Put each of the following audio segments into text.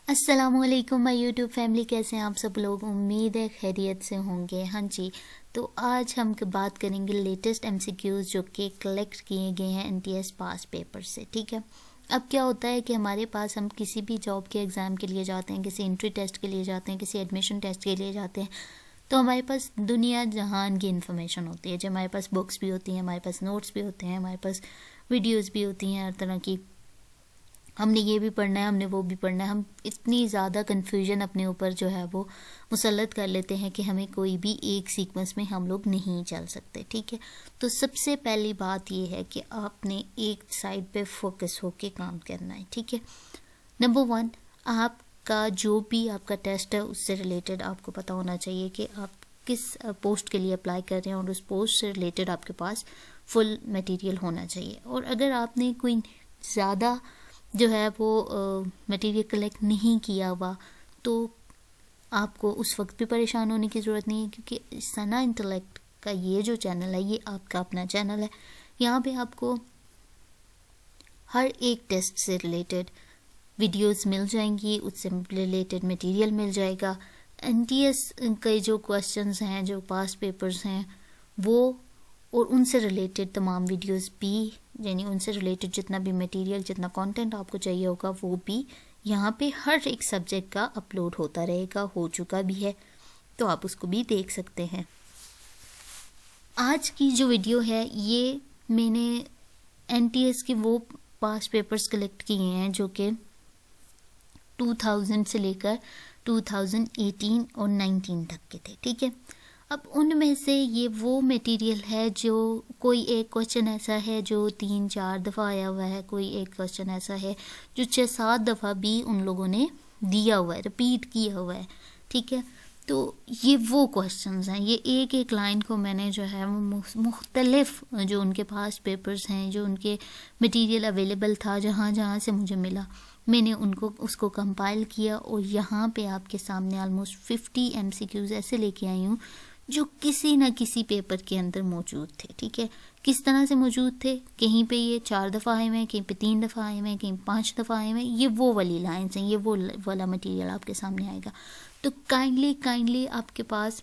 अस्सलामुअलैकुम my YouTube family, कैसे हैं आप सब लोग। उम्मीद है खैरियत से होंगे। हाँ जी, तो आज हम बात करेंगे लेटेस्ट एमसीक्यूज़ जो कि कलेक्ट किए गए हैं एनटीएस पास पेपर से। ठीक है, अब क्या होता है कि हमारे पास हम किसी भी जॉब के एग्ज़ाम के लिए जाते हैं, किसी एंट्री टेस्ट के लिए जाते हैं, किसी एडमिशन टेस्ट के लिए जाते हैं, तो हमारे पास दुनिया जहान की इन्फॉर्मेशन होती है। जो हमारे पास बुक्स भी होती हैं, हमारे पास नोट्स भी होते हैं, हमारे पास वीडियोज़ भी होती हैं हर तरह की। हमने ये भी पढ़ना है, हमने वो भी पढ़ना है। हम इतनी ज़्यादा कन्फ्यूजन अपने ऊपर जो है वो मुसल्लत कर लेते हैं कि हमें कोई भी एक सीक्वेंस में हम लोग नहीं चल सकते। ठीक है, तो सबसे पहली बात ये है कि आपने एक साइड पे फोकस होके काम करना है। ठीक है, नंबर 1, आपका जो भी आपका टेस्ट है उससे रिलेटेड आपको पता होना चाहिए कि आप किस पोस्ट के लिए अप्लाई कर रहे हैं और उस पोस्ट से रिलेटेड आपके पास फुल मटेरियल होना चाहिए। और अगर आपने कोई ज़्यादा जो है वो मटेरियल कलेक्ट नहीं किया हुआ तो आपको उस वक्त भी परेशान होने की ज़रूरत नहीं है, क्योंकि सना इंटेलेक्ट का ये जो चैनल है ये आपका अपना चैनल है। यहाँ पे आपको हर एक टेस्ट से रिलेटेड वीडियोस मिल जाएंगी, उससे रिलेटेड मटेरियल मिल जाएगा। एनटीएस के जो क्वेश्चंस हैं, जो पास्ट पेपर्स हैं वो, और उनसे रिलेटेड तमाम वीडियोस भी, यानी उनसे रिलेटेड जितना भी मटेरियल, जितना कंटेंट आपको चाहिए होगा वो भी यहाँ पे हर एक सब्जेक्ट का अपलोड होता रहेगा, हो चुका भी है, तो आप उसको भी देख सकते हैं। आज की जो वीडियो है ये मैंने एनटीएस के वो पास्ट पेपर्स कलेक्ट किए हैं जो कि 2000 से लेकर 2018 और 19 तक के थे। ठीक है, अब उनमें से ये वो मटेरियल है जो कोई एक क्वेश्चन ऐसा है जो 3-4 दफ़ा आया हुआ है, कोई एक क्वेश्चन ऐसा है जो 6-7 दफ़ा भी उन लोगों ने दिया हुआ है, रिपीट किया हुआ है। ठीक है, तो ये वो क्वेश्चंस हैं। ये एक एक लाइन को मैंने जो है वो मुख्तलिफ जो उनके पास पेपर्स हैं, जो उनके मटेरियल अवेलेबल था, जहाँ जहाँ से मुझे मिला, मैंने उसको कंपाइल किया और यहाँ पे आपके सामने ऑलमोस्ट 50 एमसीक्यूज़ ऐसे लेके आई हूँ जो किसी न किसी पेपर के अंदर मौजूद थे। ठीक है, किस तरह से मौजूद थे, कहीं पे ये 4 दफ़ा आए हुए हैं, कहीं पे 3 दफ़ा आए हुए हैं, कहीं 5 दफ़ा आए हुए हैं। ये वो वाली लाइन्स हैं, ये वो वाला मटेरियल आपके सामने आएगा। तो काइंडली आपके पास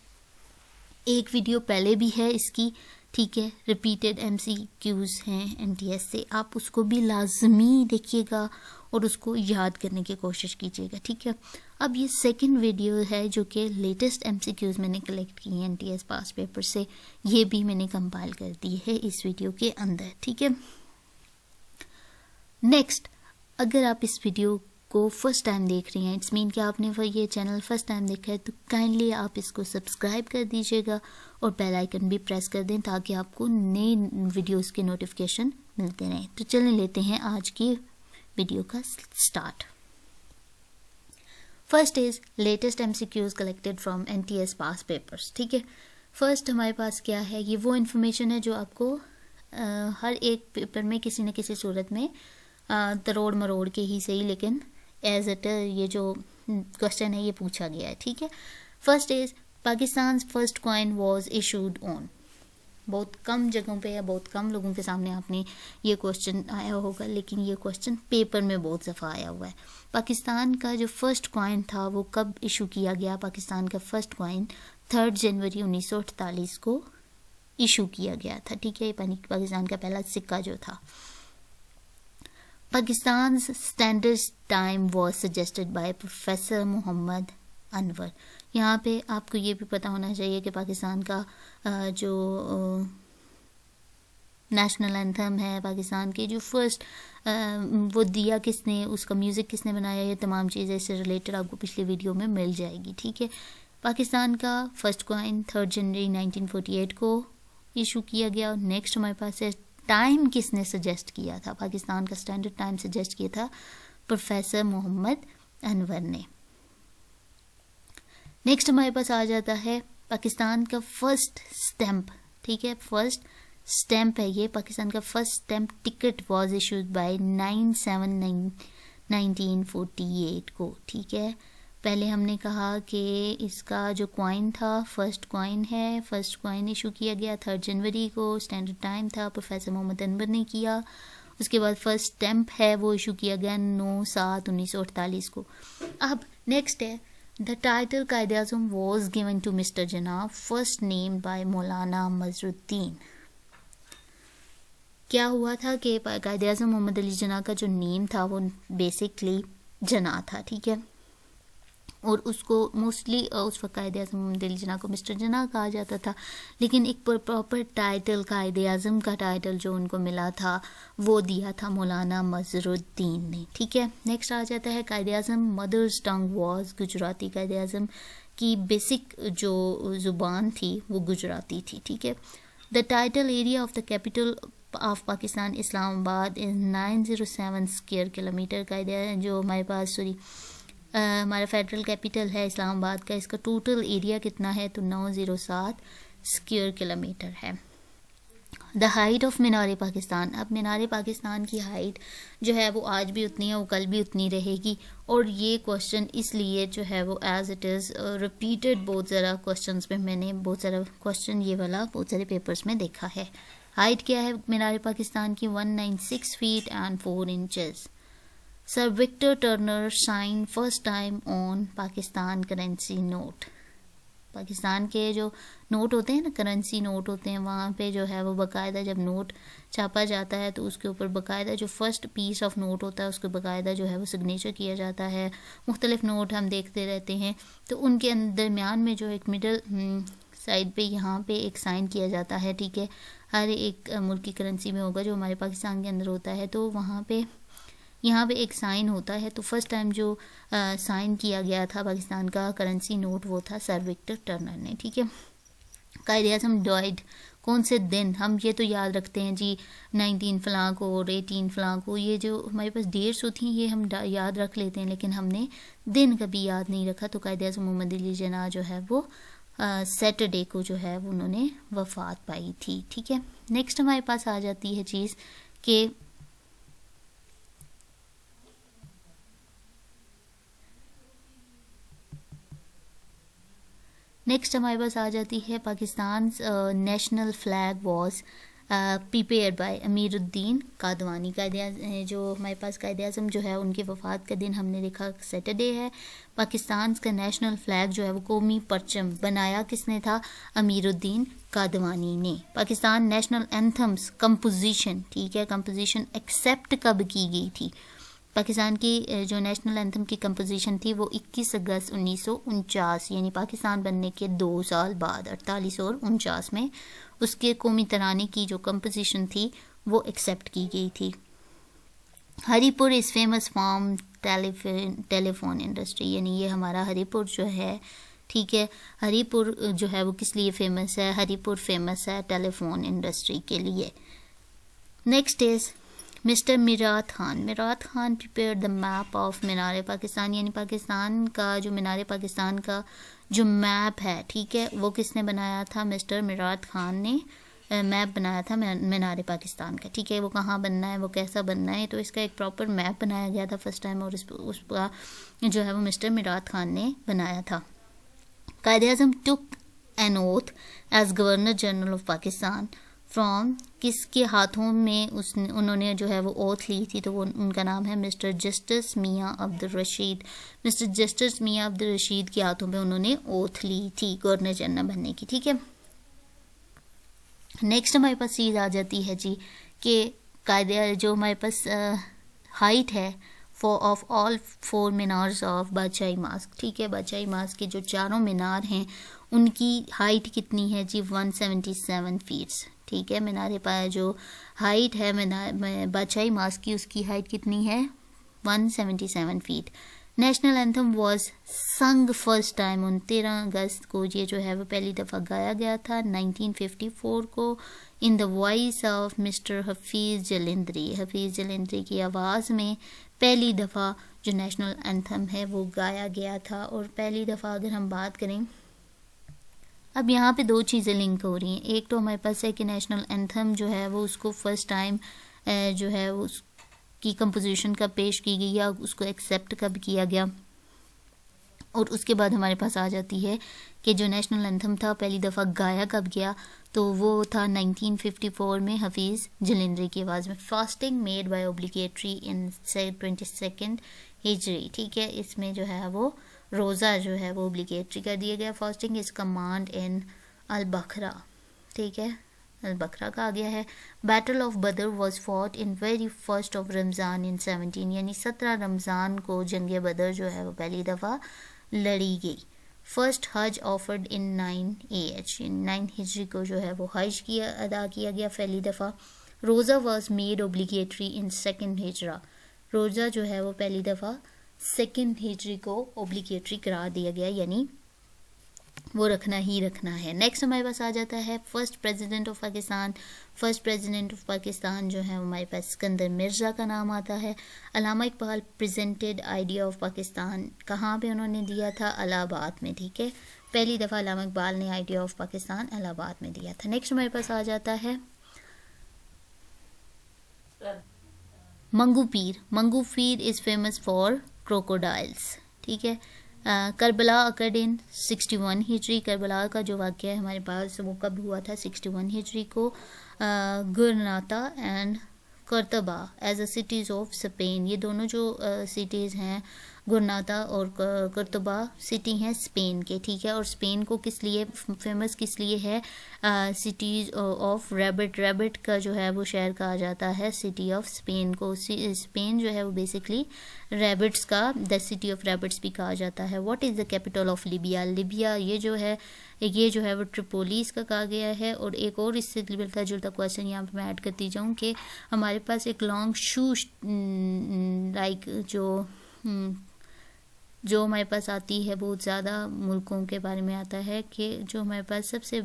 एक वीडियो पहले भी है इसकी। ठीक है, रिपीटेड एमसीक्यूज़ हैं एनटीएस से, आप उसको भी लाजमी देखिएगा और उसको याद करने की कोशिश कीजिएगा। ठीक है, अब ये सेकंड वीडियो है जो कि लेटेस्ट एमसीक्यूज़ मैंने कलेक्ट की हैं एनटीएस पास पेपर से, ये भी मैंने कंपाइल कर दी है इस वीडियो के अंदर। ठीक है, नेक्स्ट, अगर आप इस वीडियो को फर्स्ट टाइम देख रही हैं, इट्स मीन कि आपने ये चैनल फर्स्ट टाइम देखा है, तो काइंडली आप इसको सब्सक्राइब कर दीजिएगा और बेल आइकन भी प्रेस कर दें ताकि आपको नए वीडियोस के नोटिफिकेशन मिलते रहें। तो चलें लेते हैं आज की वीडियो का start. First is latest MCQs collected from NTS pass papers. ठीक है, फर्स्ट हमारे पास क्या है, ये वो इन्फॉर्मेशन है जो आपको हर एक पेपर में किसी न किसी सूरत में तरोड़ मरोड़ के ही सही, लेकिन एज इट ये जो क्वेश्चन है ये पूछा गया है। ठीक है, first is Pakistan first coin was issued on. बहुत कम जगहों पे या बहुत कम लोगों के सामने आपने ये क्वेश्चन आया होगा, लेकिन ये क्वेश्चन पेपर में बहुत दफ़ा आया हुआ है। पाकिस्तान का जो फर्स्ट कॉइन था वो कब इशू किया गया? पाकिस्तान का फर्स्ट कॉइन 3 जनवरी 1948 को इशू किया गया था। ठीक है, पाकिस्तान का पहला सिक्का जो था। Pakistan standard time was suggested by professor Mohammad Anwar. यहाँ पे आपको ये भी पता होना चाहिए कि पाकिस्तान का जो नेशनल एंथम है, पाकिस्तान के जो फर्स्ट वो दिया किसने, उसका म्यूज़िक किसने बनाया, ये तमाम चीज़ें इससे रिलेटेड आपको पिछली वीडियो में मिल जाएगी। ठीक है, पाकिस्तान का फर्स्ट कॉइन 3 जनवरी 1948 को इशू किया गया। नेक्स्ट हमारे पास है टाइम किसने सजेस्ट किया था? पाकिस्तान का स्टैंडर्ड टाइम सजेस्ट किया था प्रोफेसर मोहम्मद अनवर ने। नेक्स्ट हमारे पास आ जाता है पाकिस्तान का फर्स्ट स्टैम्प। ठीक है, फर्स्ट स्टैम्प है ये। पाकिस्तान का first stamp ticket was issued by 9/7/1948 को। ठीक है, पहले हमने कहा कि इसका जो कॉइन था फर्स्ट कॉइन है, फर्स्ट कॉइन इशू किया गया 3 जनवरी को, स्टैंडर्ड टाइम था, प्रोफेसर मोहम्मद अनवर ने किया। उसके बाद फर्स्ट स्टैम्प है वो इशू किया गया 9/7/1948 को। अब नेक्स्ट है the title Quaid-e Azam was given to mister Jinnah first name by Maulana Mazharuddin. क्या हुआ था कि कायदे आज़म मोहम्मद अली जिन्ना का जो नेम था वो बेसिकली जिन्ना था, ठीक है, और उसको मोस्टली उस वक्त कायदे आज़म मोहम्मद अली जिन्ना को मिस्टर जिन्ना कहा जाता था, लेकिन एक प्रॉपर टाइटल कायदे आज़म का टाइटल जो उनको मिला था वो दिया था मौलाना मजरुद्दीन ने, ठीक है। नेक्स्ट आ जाता है कायदे आज़म मदर्स टंग वॉज गुजराती। कायदे आज़म की बेसिक जो ज़ुबान थी वो गुजराती थी, ठीक है। The title area of the capital of Pakistan Islamabad is 907 square kilometre. कायदे जो हमारे पास हमारा फेडरल कैपिटल है इस्लामाबाद का, इसका टोटल एरिया कितना है तो 907 स्क्वायर किलोमीटर है। The height of Minar Pakistan. अब मीनार पाकिस्तान की हाइट जो है वो आज भी उतनी है, वो कल भी उतनी रहेगी, और ये क्वेश्चन इसलिए जो है वो एज इट इज़ रिपीटेड बहुत ज़्यादा क्वेश्चन में, मैंने बहुत सारा क्वेश्चन ये वाला बहुत सारे पेपर्स में देखा है। हाइट क्या है मीनार पाकिस्तान की 196 feet and 4 inches. Sir Victor Turner sign first time on Pakistan currency note. Pakistan के जो नोट होते हैं ना, करेंसी नोट होते हैं, वहाँ पे जो है वो बाकायदा जब नोट छापा जाता है तो उसके ऊपर बाकायदा जो फर्स्ट पीस ऑफ नोट होता है उसके बाकायदा जो है वो सिग्नेचर किया जाता है। मुख्तलिफ नोट हम देखते रहते हैं तो उनके दरमियान में जो एक मिडल साइड पे यहाँ पे एक साइन किया जाता है, ठीक है। हर एक मुल्क की करेंसी में होगा, जो हमारे पाकिस्तान के अंदर होता है तो वहाँ पे यहाँ पे एक साइन होता है। तो फर्स्ट टाइम जो साइन किया गया था पाकिस्तान का करेंसी नोट वो था सर विक्टर टर्नर ने, ठीक है। कायदे आज़म डाइड कौन से दिन, हम ये तो याद रखते हैं जी 19 फलां को और 18 फलां को, ये जो हमारे पास डेट्स होती हैं ये हम याद रख लेते हैं, लेकिन हमने दिन कभी याद नहीं रखा। तो कायदे आज़म मोहम्मद अली जिन्ना जो है वो सैटरडे को जो है वो उन्होंने वफ़ात पाई थी, ठीक है। नेक्स्ट हमारे पास आ जाती है चीज़ कि नेक्स्ट हमारे पास आ जाती है Pakistan national flag was prepare by Amiruddin Kadwani. जो हमारे पास कायदे आज़म जो है उनकी वफ़ात का दिन हमने देखा सैटरडे है। पाकिस्तान का नेशनल फ्लैग जो है वो कौमी परचम बनाया किसने था, अमीरुद्दीन कादवानी ने। पाकिस्तान नेशनल एंथम्स कंपोजिशन, ठीक है, कंपोजिशन एक्सेप्ट कब की गई थी। पाकिस्तान की जो नेशनल एंथम की कंपोजिशन थी वो 21 अगस्त 1949 यानी पाकिस्तान बनने के 2 साल बाद 48 और 49 में उसके कौमी तराने की जो कंपोजिशन थी वो एक्सेप्ट की गई थी। Haripur is famous form telephone industry, यानी ये हमारा हरीपुर जो है, ठीक है, हरीपुर जो है वो किस लिए फेमस है, हरीपुर फेमस है टेलीफोन इंडस्ट्री के लिए। Next is mister Mirat Khan. Mirat Khan prepare the map of Minar Pakistan, यानी पाकिस्तान का जो मीनार पाकिस्तान का जो मैप है, ठीक है, वो किसने बनाया था, मिस्टर मिरात खान ने मैप बनाया था मीनार पाकिस्तान का, ठीक है। वो कहाँ बनना है, वो कैसा बनना है, तो इसका एक प्रॉपर मैप बनाया गया था फर्स्ट टाइम, और उसका जो है वो मिस्टर मिरात खान ने बनाया था। Quaid-e Azam took an oath as governor general of Pakistan from, किसके हाथों में उन्होंने जो है वो ओथ ली थी, तो वो उनका नाम है मिस्टर जस्टिस मियां अब्दुल रशीद। मिस्टर जस्टिस मियां अब्दुल रशीद के हाथों पे उन्होंने ओथ ली थी गवर्नर जनरल बनने की, ठीक है। नेक्स्ट हमारे पास चीज़ आ जाती है जी कि कायदे जो हमारे पास हाइट है of all 4 minars of Badshahi mosque, ठीक है। बादशाही मास्क के जो चारों मीनार हैं उनकी हाइट कितनी है जी, 177 फीट्स, ठीक है। मीनारे पर जो हाइट है बादशाही मास्क की उसकी हाइट कितनी है, 177 फीट। नेशनल एंथम वॉज संग फर्स्ट टाइम ऑन 13 अगस्त को, ये जो है वो पहली दफ़ा गाया गया था 1954 को in the voice of mister Hafeez Jalandhari. Hafeez Jalandhari की आवाज़ में पहली दफ़ा जो नेशनल एंथम है वो गाया गया था। और पहली दफ़ा अगर हम बात करें, अब यहाँ पे 2 चीज़ें लिंक हो रही हैं। एक तो हमारे पास है कि नेशनल एंथम जो है वो उसको फर्स्ट टाइम जो है उसकी कंपोजिशन कब पेश की गई या उसको एक्सेप्ट कब किया गया, और उसके बाद हमारे पास आ जाती है कि जो नेशनल एंथम था पहली दफ़ा गाया कब गया, तो वो था 1954 में हफीज़ जलंधरी की आवाज़ में। फास्टिंग मेड बाय ओब्लिगेटरी इन 22 हिजरी, ठीक है, इसमें जो है वो रोज़ा जो है वो ओब्लिगेटरी कर दिया गया। Fasting is command in Al Baqarah, ठीक है, अल बकरा का आ गया है। Battle of Badr was fought in very first of Ramzan in 17, यानी 17 रमज़ान को जंग बदर जो है वो पहली दफ़ा लड़ी गई। फर्स्ट हज ऑफर्ड इन 9 AH, 9 हिजरी को जो है वो हज किया अदा किया गया पहली दफ़ा। रोज़ा वॉज मेड ओब्लिगेटरी इन 2 हिजरा, रोज़ा जो है वो पहली दफ़ा 2 हिजरी को ओब्लिगेटरी करार दिया गया, यानी वो रखना ही रखना है। नेक्स्ट हमारे पास आ जाता है first president of Pakistan. First president of Pakistan जो है हमारे पास सिकंदर मिर्ज़ा का नाम आता है। Allama Iqbal presented idea of Pakistan, कहाँ पे उन्होंने दिया था? इलाहाबाद में, ठीक है, पहली दफ़ा अल्लामा इकबाल ने आइडिया ऑफ पाकिस्तान इलाहाबाद में दिया था। नेक्स्ट हमारे पास आ जाता है मंगू पीर। मंगू पीर इज़ फेमस फॉर क्रोकोडाइल्स, ठीक है। Karbala occurred in 61 Hijri, Karbala का जो वाक़या है हमारे पास वो कब हुआ था? 61 हिजरी को। Granada and Cordoba as a cities of Spain, ये दोनों जो सिटीज़ हैं गुरनाता और करतबा सिटी हैं स्पेन के, ठीक है। और स्पेन को किस लिए फेमस किस लिए है? सिटीज़ ऑफ रैबिट, रैबिट का जो है वो शहर कहा जाता है सिटी ऑफ स्पेन को। स्पेन जो है वो बेसिकली रैबिट्स का द सिटी ऑफ रैबिट्स भी कहा जाता है। What is the capital of Libya? Libya ये जो है वो ट्रिपोली इसका कहा गया है। और एक और इससे मिलता जुलता क्वेश्चन यहाँ पे मैं ऐड करती जाऊँ कि हमारे पास एक लॉन्ग शू लाइक जो हमारे पास आती है बहुत ज़्यादा मुल्कों के बारे में आता है कि जो हमारे पास सबसे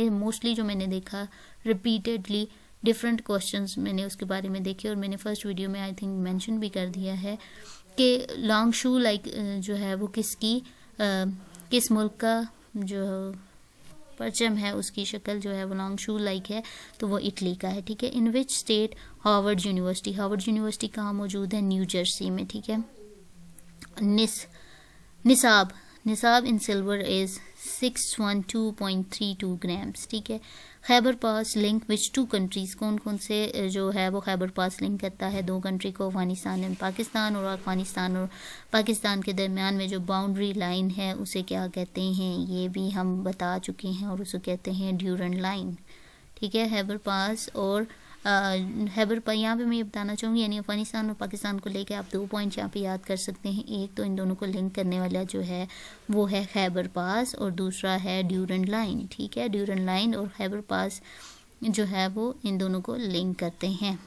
मोस्टली जो मैंने देखा रिपीटेडली डिफरेंट क्वेश्चंस मैंने उसके बारे में देखे, और मैंने फर्स्ट वीडियो में आई थिंक मेंशन भी कर दिया है कि लॉन्ग शू लाइक जो है वो किस मुल्क का जो परचम है उसकी शक्ल जो है वो लॉन्ग शू लाइक है, तो वो इटली का है, ठीक है। In which state Harvard university? Harvard university कहाँ मौजूद है? न्यू जर्सी में, ठीक है। निसाब इन सिल्वर इज 612.32 ग्राम्स, ठीक है। Khyber pass link which 2 countries, कौन कौन से जो है वो खैबर पास लिंक करता है 2 कंट्री को, अफगानिस्तान एंड पाकिस्तान। और अफगानिस्तान और पाकिस्तान के दरमियान में जो बाउंड्री लाइन है उसे क्या कहते हैं? ये भी हम बता चुके हैं, और उसे कहते हैं ड्यूरन लाइन, ठीक है। खैबर पास और खैबर पर यहाँ पे मैं ये बताना चाहूँगी, यानी अफगानिस्तान और पाकिस्तान को लेके आप 2 पॉइंट यहाँ पे याद कर सकते हैं। एक तो इन दोनों को लिंक करने वाला जो है वो है खैबर पास, और दूसरा है ड्यूरन लाइन, ठीक है। ड्यूरन लाइन और खैबर पास जो है वो इन दोनों को लिंक करते हैं।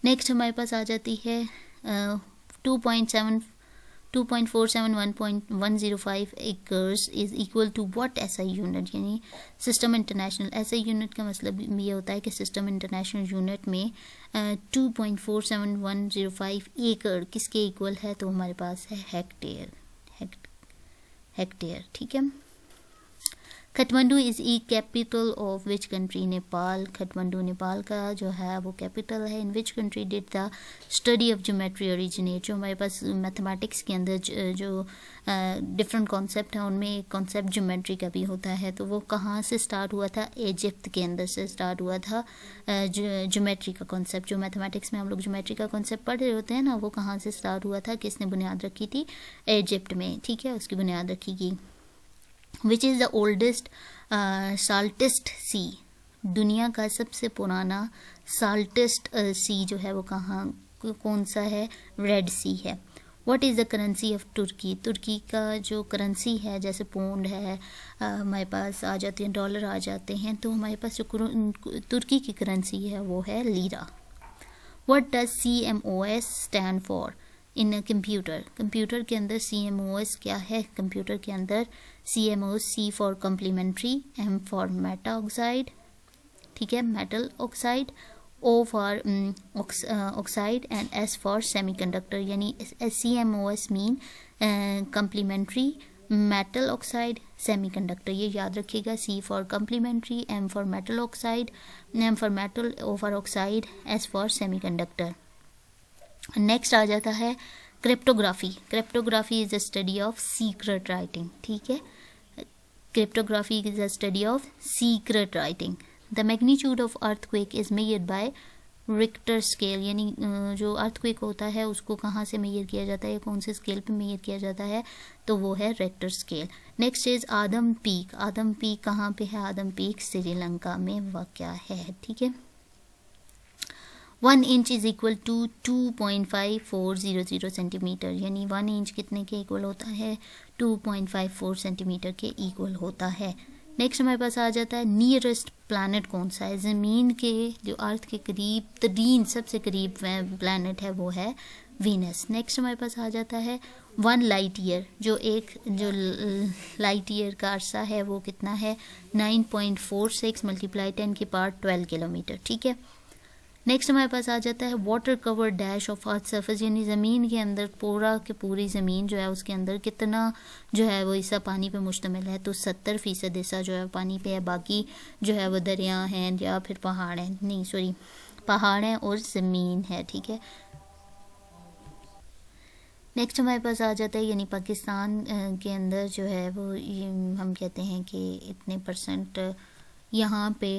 नेक्स्ट हमारे पास आ जाती है 2.471.105 acres is equal to what SI unit, यानी सिस्टम इंटरनेशनल। SI यूनिट का मतलब ये होता है कि सिस्टम इंटरनेशनल यूनिट में 2.47105 एकड़ किसके इक्वल है? तो हमारे पास है हेक्टेयर, ठीक है। Kathmandu is the capital of which country? Nepal. Kathmandu Nepal का जो है वो कैपिटल है। In which country did the study of geometry originate? जो हमारे पास मैथमेटिक्स के अंदर जो डिफरेंट कॉन्सेप्ट है उनमें एक कॉन्सेप्ट ज्योमेट्री का भी होता है, तो वो कहाँ से स्टार्ट हुआ था? इजिप्ट के अंदर से स्टार्ट हुआ था ज्योमेट्री का कॉन्सेप्ट। जो मैथमेटिक्स में हम लोग ज्योमेट्री का कॉन्सेप्ट पढ़ रहे होते हैं ना, वो कहाँ से स्टार्ट हुआ था? किसने बुनियाद रखी थी? इजिप्ट में, ठीक है, उसकी बुनियाद रखी गई। विच इज़ द ओल्डेस्ट साल्टेस्ट सी? दुनिया का सबसे पुराना साल्टेस्ट सी जो है वो कौन सा है? रेड सी है। What is the currency of Turkey? Turkey का जो करेंसी है, जैसे पौंड है हमारे पास आ जाती है, डॉलर आ जाते हैं, तो हमारे पास जो तुर्की की करेंसी है वो है lira. What does CMOS stand for in a computer? Computer के अंदर CMOS क्या है? कंप्यूटर के अंदर CMOS, C for complementary, M for meta oxide, ठीक है, metal oxide, O for oxide and S for semiconductor, यानी CMOS mean complementary, metal oxide, semiconductor, ये याद रखिएगा। C for complementary, M for metal oxide, M for metal, O for oxide, S for semiconductor. Next आ जाता है cryptography is a study of secret writing, ठीक है। Cryptography is a study of secret writing. The magnitude of earthquake is measured by Richter scale, यानी जो earthquake होता है उसको कहाँ से मेजर किया जाता है, कौन से स्केल पे मेजर किया जाता है, तो वो है Richter scale. Next is Adam peak. Adam peak कहाँ पे है? आदम पीक श्रीलंका में वाक़या है, ठीक है। 1 inch is equal to 2.5400 centimetre, यानी 1 इंच कितने के इक्वल होता है? 2.54 सेंटीमीटर के इक्वल होता है। नेक्स्ट हमारे पास आ जाता है नियरेस्ट प्लैनेट कौन सा है? ज़मीन के जो अर्थ के करीब तरीन सबसे करीब प्लैनेट है वो है वीनस। नेक्स्ट हमारे पास आ जाता है 1 लाइट ईयर, जो लाइट ईयर का अरसा है वो कितना है? 9.46 × 10⁻12 किलोमीटर, ठीक है। नेक्स्ट हमारे पास आ जाता है water cover dash of earth surface, यानी ज़मीन के अंदर पूरा की पूरी ज़मीन जो है उसके अंदर कितना जो है वो हिस्सा पानी पे मुश्तमिल है, तो 70% हिस्सा जो है पानी पे है, बाकी जो है वो दरिया हैं या फिर पहाड़ हैं, नहीं सॉरी पहाड़ हैं और ज़मीन है, ठीक है। नेक्स्ट हमारे पास आ जाता है यानी पाकिस्तान के अंदर जो है वो हम कहते हैं कि इतने परसेंट यहाँ पे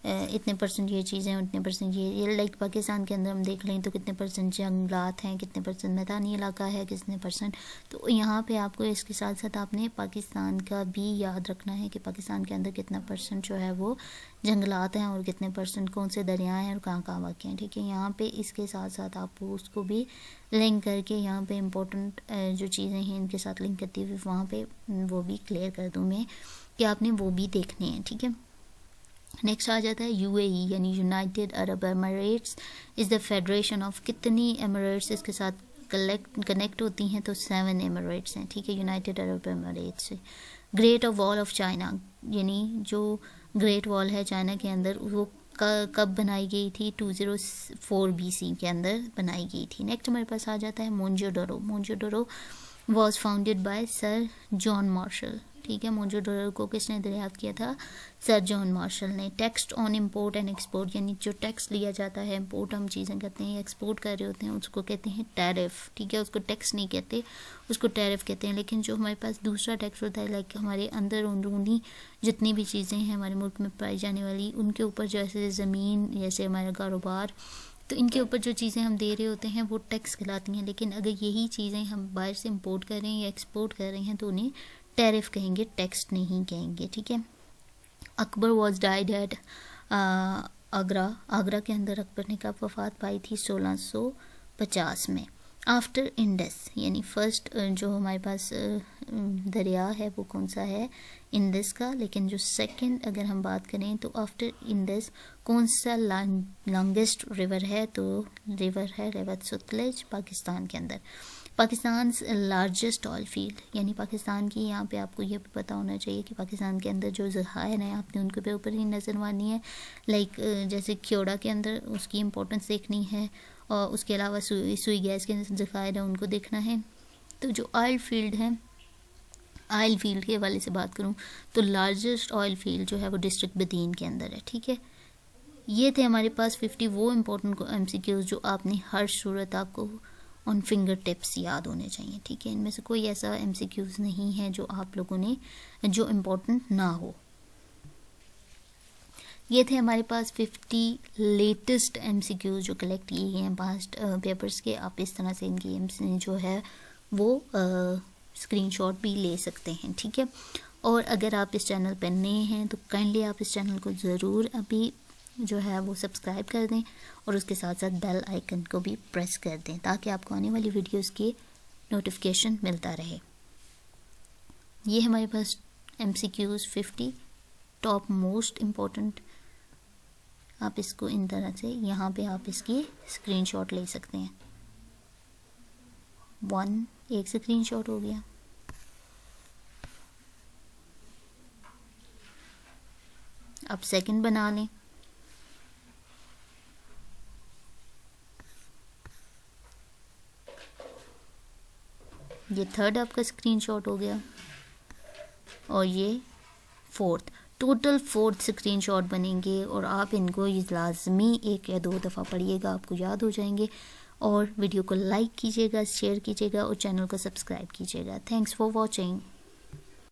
इतने परसेंट ये चीज़ें, उतने परसेंट ये लाइक पाकिस्तान के अंदर हम देख लें तो कितने परसेंट जंगलात हैं, कितने परसेंट मैदानी इलाका है, कितने परसेंट, तो यहाँ पे आपको इसके साथ साथ आपने पाकिस्तान का भी याद रखना है कि पाकिस्तान के अंदर कितना परसेंट जो है वो जंगलात हैं और कितने परसेंट कौन से दरिया हैं और कहाँ कहाँ वाक़ हैं, ठीक है। यहाँ पे इसके साथ साथ आपको उसको भी लिंक करके यहाँ पे इम्पोर्टेंट जो चीज़ें हैं इनके साथ लिंक करती हुई वहाँ पे वो भी क्लियर कर दूँ मैं कि आपने वो भी देखने हैं, ठीक है। नेक्स्ट आ जाता है यूएई यानी United Arab Emirates is the federation of, कितनी एमिरेट्स इसके साथ कनेक्ट होती हैं, तो 7 एमिरेट्स हैं, ठीक है, यूनाइटेड अरब एमिरेट्स से। ग्रेट वॉल ऑफ चाइना, यानी जो ग्रेट वॉल है चाइना के अंदर वो कब बनाई गई थी? 204 BC के अंदर बनाई गई थी। नेक्स्ट हमारे पास आ जाता है Mohenjo-daro. Mohenjo-daro was founded by sir John Marshall, ठीक है। मोन्जोडोरो को किसने दरियाफ्त किया था? सर जॉन मार्शल ने। Text on import and export, यानी जो टैक्स लिया जाता है, इम्पोर्ट हम चीज़ें करते हैं, एक्सपोर्ट कर रहे होते हैं, उसको कहते हैं टैरिफ, ठीक है। उसको टैक्स नहीं कहते, उसको टैरिफ कहते हैं। लेकिन जो हमारे पास दूसरा टैक्स होता है लाइक हमारे अंदर अंदरूनी जितनी भी चीज़ें हैं हमारे मुल्क में पाई जाने वाली, उनके ऊपर जैसे ज़मीन, जैसे हमारा कारोबार, तो इनके ऊपर जो चीज़ें हम दे रहे होते हैं वो टैक्स कहलाती हैं। लेकिन अगर यही चीज़ें हम बाहर से इम्पोर्ट कर रहे हैं या एक्सपोर्ट कर रहे हैं तो उन्हें टैरिफ कहेंगे, टैक्स नहीं कहेंगे, ठीक है। Akbar was died eight Agra. Agra के अंदर अकबर ने कब वफ़ात पाई थी? 1650 में। आफ्टर इंडस, यानी फर्स्ट जो हमारे पास दरिया है वो कौन सा है? इंडस का। लेकिन जो सेकंड अगर हम बात करें तो आफ्टर इंडस कौन सा लॉन्गेस्ट रिवर है? तो रिवर है रिवर सतलज पाकिस्तान के अंदर। पाकिस्तान लार्जेस्ट ऑयल फील्ड, यानी पाकिस्तान की, यहाँ पे आपको ये भी पता होना चाहिए कि पाकिस्तान के अंदर जो ज़खायर हैं आपने उनके ऊपर ही नज़र मारनी है। लाइक जैसे क्योड़ा के अंदर उसकी इम्पोर्टेंस देखनी है और उसके अलावा सुई गैस के ज़खायर है उनको देखना है। तो जो ऑयल फील्ड है, ऑयल फील्ड के हवाले से बात करूँ तो लार्जेस्ट ऑयल फील्ड जो है वो डिस्ट्रिक्ट बदीन के अंदर है, ठीक है। ये थे हमारे पास 50 वो इम्पोर्टेंट MCQs जो आपने हर सूरत आपको ऑन फिंगर टिप्स याद होने चाहिए, ठीक है। इनमें से कोई ऐसा MCQs नहीं है जो आप लोगों ने जो इम्पोर्टेंट ना हो। ये थे हमारे पास 50 लेटेस्ट MCQs जो कलेक्ट किए गए हैं पास्ट पेपर्स के। आप इस तरह से इनकी जो है वो स्क्रीनशॉट भी ले सकते हैं, ठीक है। और अगर आप इस चैनल पर नए हैं तो काइंडली आप इस चैनल को ज़रूर अभी जो है वो सब्सक्राइब कर दें और उसके साथ साथ बेल आइकन को भी प्रेस कर दें ताकि आपको आने वाली वीडियोस की नोटिफिकेशन मिलता रहे। ये हमारे पास MCQs 50 टॉप मोस्ट इम्पोर्टेंट, आप इसको इन तरह से यहाँ पे आप इसकी स्क्रीनशॉट ले सकते हैं। 1 एक स्क्रीनशॉट हो गया। अब सेकंड बना लें। ये थर्ड आपका स्क्रीनशॉट हो गया और ये फोर्थ। टोटल 4 स्क्रीनशॉट बनेंगे और आप इनको लाजमी 1 या 2 दफ़ा पढ़िएगा, आपको याद हो जाएंगे और वीडियो को लाइक कीजिएगा, शेयर कीजिएगा और चैनल को सब्सक्राइब कीजिएगा। Thanks for watching.